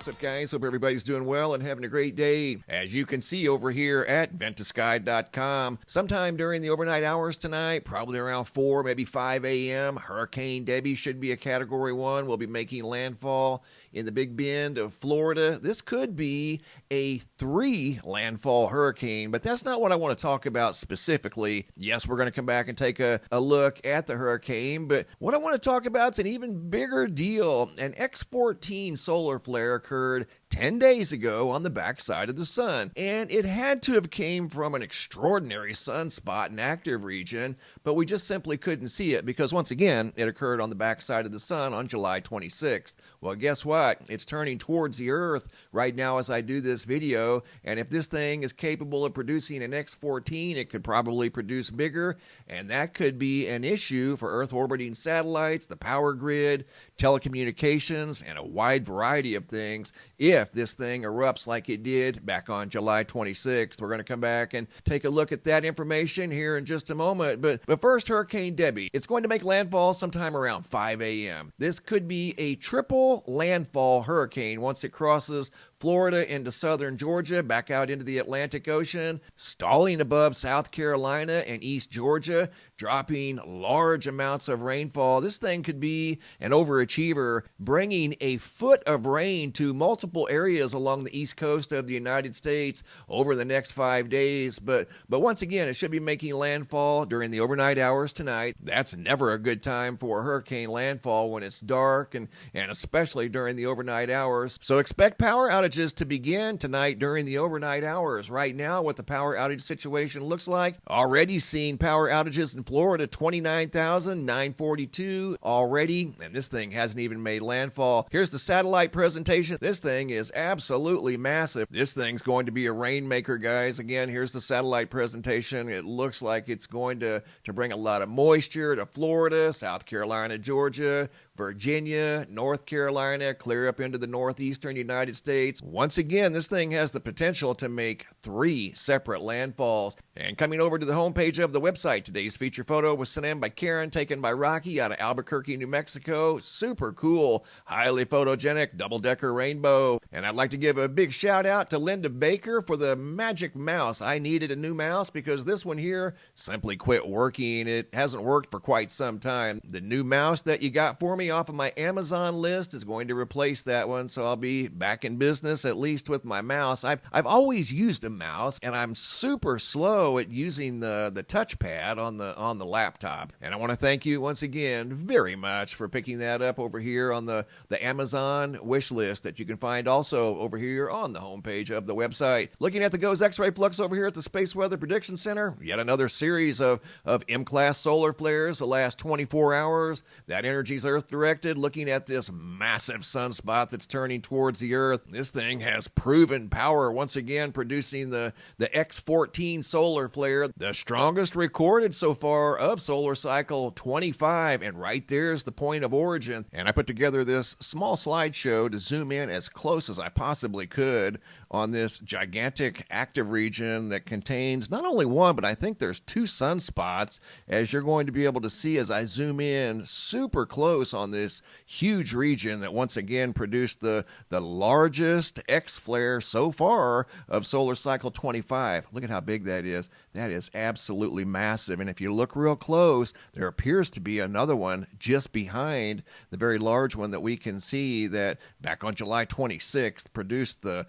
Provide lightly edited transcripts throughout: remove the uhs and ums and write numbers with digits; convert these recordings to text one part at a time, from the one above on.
What's up, guys? Hope everybody's doing well and having a great day. As you can see over here at ventusky.com, sometime during the overnight hours tonight, probably around 4, maybe 5 a.m., Hurricane Debbie should be a Category 1. We'll be making landfall in the Big Bend of Florida. This could be a 3 landfall hurricane, but that's not what I want to talk about specifically. Yes, we're going to come back and take a look at the hurricane, but what I want to talk about is an even bigger deal. An X14 solar flare occurred 10 days ago on the backside of the sun, and it had to have came from an extraordinary sunspot in active region, but we just simply couldn't see it because, once again, it occurred on the backside of the sun on July 26th. Well, guess what? It's turning towards the Earth right now as I do this video, and if this thing is capable of producing an X14, it could probably produce bigger, and that could be an issue for Earth-orbiting satellites, the power grid, telecommunications, and a wide variety of things if this thing erupts like it did back on July 26th. We're going to come back and take a look at that information here in just a moment. But first, Hurricane Debbie. It's going to make landfall sometime around 5 a.m. This could be a triple landfall hurricane once it crosses Florida into southern Georgia, back out into the Atlantic Ocean, stalling above South Carolina and East Georgia, dropping large amounts of rainfall. This thing could be an overachiever, bringing a foot of rain to multiple areas along the east coast of the United States over the next 5 days. But once again, it should be making landfall during the overnight hours tonight. That's never a good time for a hurricane landfall when it's dark and especially during the overnight hours. So expect power outages to begin tonight during the overnight hours. Right now, what the power outage situation looks like, already seeing power outages in Florida, 29,942 already, and this thing hasn't even made landfall. Here's the satellite presentation. This thing is absolutely massive. This thing's going to be a rainmaker, guys. Again, here's the satellite presentation. It looks like it's going to bring a lot of moisture to Florida, South Carolina, Georgia, Virginia, North Carolina, clear up into the northeastern United States. Once again, this thing has the potential to make 3 separate landfalls. And coming over to the homepage of the website, today's feature photo was sent in by Karen, taken by Rocky out of Albuquerque, New Mexico. Super cool, highly photogenic double-decker rainbow. And I'd like to give a big shout out to Linda Baker for the magic mouse. I needed a new mouse because this one here simply quit working. It hasn't worked for quite some time. The new mouse that you got for me off of my Amazon list is going to replace that one, so I'll be back in business at least with my mouse. I've always used a mouse, and I'm super slow at using the touchpad on the laptop. And I want to thank you once again very much for picking that up over here on the Amazon wish list that you can find also over here on the homepage of the website. Looking at the GOES X-ray flux over here at the Space Weather Prediction Center, yet another series of M-class solar flares the last 24 hours. That energy's Earth directed, looking at this massive sunspot that's turning towards the Earth. This thing has proven power once again, producing the X14 solar flare, the strongest recorded so far of solar cycle 25, and right there's the point of origin. And I put together this small slideshow to zoom in as close as I possibly could on this gigantic active region that contains not only one, but I think there's 2 sunspots, as you're going to be able to see as I zoom in super close on this huge region that once again produced the largest X flare so far of solar cycle 25. Look at how big that is. That is absolutely massive. And if you look real close, there appears to be another one just behind the very large one that we can see that back on July 26th produced the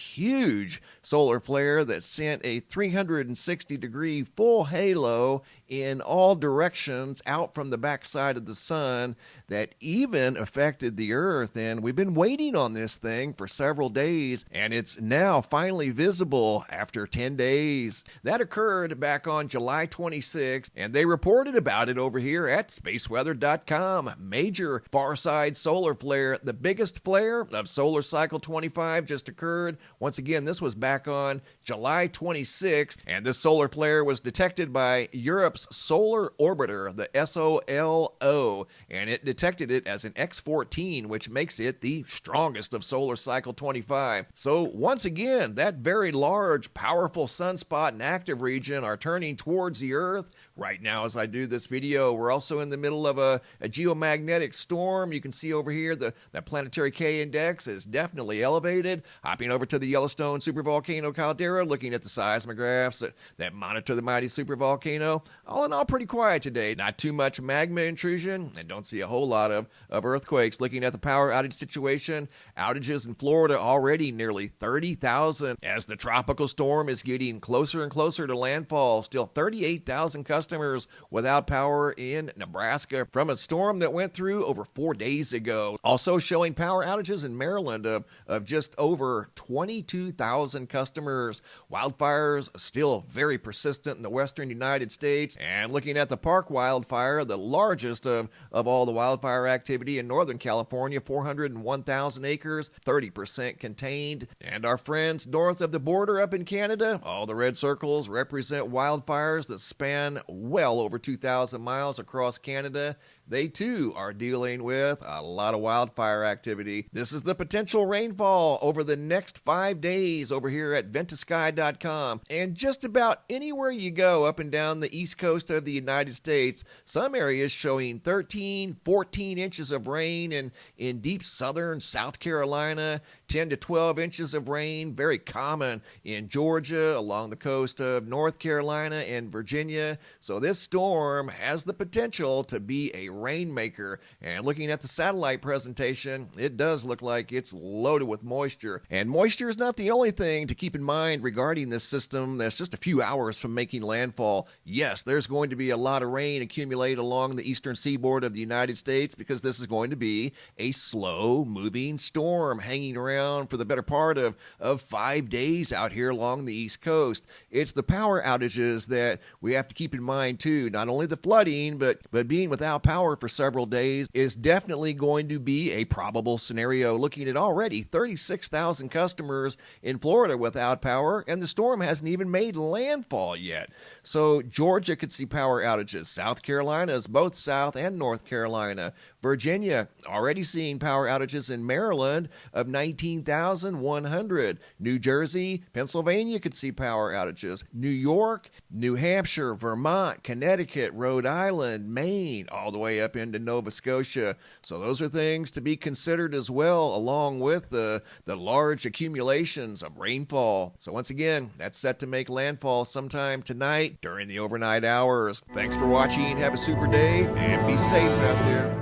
huge solar flare that sent a 360-degree full halo in all directions out from the backside of the sun that even affected the Earth. And we've been waiting on this thing for several days, and it's now finally visible after 10 days. That occurred back on July 26th, and they reported about it over here at spaceweather.com. Major far-side solar flare, the biggest flare of solar cycle 25 just occurred. Once again, this was back on July 26th, and this solar flare was detected by Europe's solar orbiter, the SOLO, and it detected it as an X14, which makes it the strongest of solar cycle 25. So once again, that very large, powerful sunspot and active region are turning towards the Earth Right now, as I do this video, we're also in the middle of a geomagnetic storm. You can see over here the planetary K index is definitely elevated. Hopping over to the Yellowstone supervolcano caldera, looking at the seismographs that monitor the mighty supervolcano. All in all, pretty quiet today. Not too much magma intrusion, and don't see a whole lot of earthquakes. Looking at the power outage situation, outages in Florida already nearly 30,000 as the tropical storm is getting closer and closer to landfall. Still 38,000 customers without power in Nebraska from a storm that went through over 4 days ago. Also showing power outages in Maryland of just over 22,000 customers. Wildfires still very persistent in the western United States. And looking at the Park wildfire, the largest of all the wildfire activity in Northern California, 401,000 acres, 30% contained. And our friends north of the border up in Canada, all the red circles represent wildfires that span well over 2,000 miles across Canada. They too are dealing with a lot of wildfire activity. This is the potential rainfall over the next 5 days over here at ventusky.com. And just about anywhere you go up and down the east coast of the United States, some areas showing 13, 14 inches of rain in deep southern South Carolina, 10 to 12 inches of rain, very common in Georgia, along the coast of North Carolina and Virginia. So this storm has the potential to be a rainmaker. And looking at the satellite presentation, it does look like it's loaded with moisture. And moisture is not the only thing to keep in mind regarding this system that's just a few hours from making landfall. Yes, there's going to be a lot of rain accumulate along the eastern seaboard of the United States because this is going to be a slow-moving storm hanging around for the better part of 5 days out here along the East Coast. It's the power outages that we have to keep in mind too. Not only the flooding, but being without power for several days is definitely going to be a probable scenario. Looking at already 36,000 customers in Florida without power, and the storm hasn't even made landfall yet. So Georgia could see power outages. South Carolina is both South and North Carolina. Virginia already seeing power outages in Maryland of 19,100. New Jersey, Pennsylvania could see power outages. New York, New Hampshire, Vermont, Connecticut, Rhode Island, Maine, all the way up into Nova Scotia. So those are things to be considered as well, along with the large accumulations of rainfall. So once again, that's set to make landfall sometime tonight during the overnight hours. Thanks for watching. Have a super day and be safe out there.